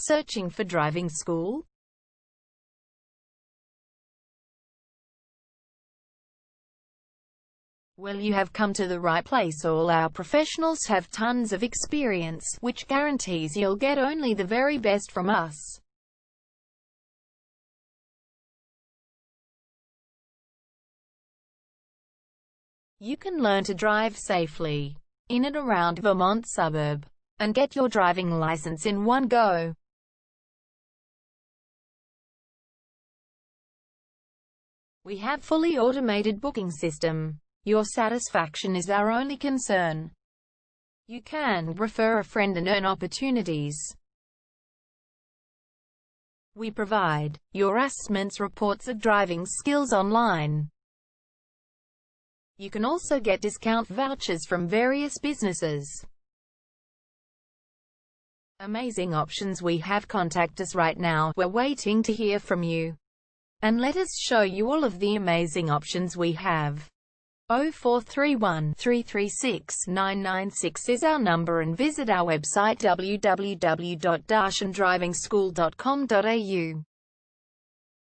Searching for driving school? Well, you have come to the right place. All our professionals have tons of experience, which guarantees you'll get only the very best from us. You can learn to drive safely in and around Vermont suburb and get your driving license in one go. We have fully automated booking system. Your satisfaction is our only concern. You can refer a friend and earn opportunities. We provide your assessments reports of driving skills online. You can also get discount vouchers from various businesses. Amazing options we have. Contact us right now. We're waiting to hear from you. And let us show you all of the amazing options we have. 0431 336 996 is our number, and visit our website www.darshandrivingschool.com.au.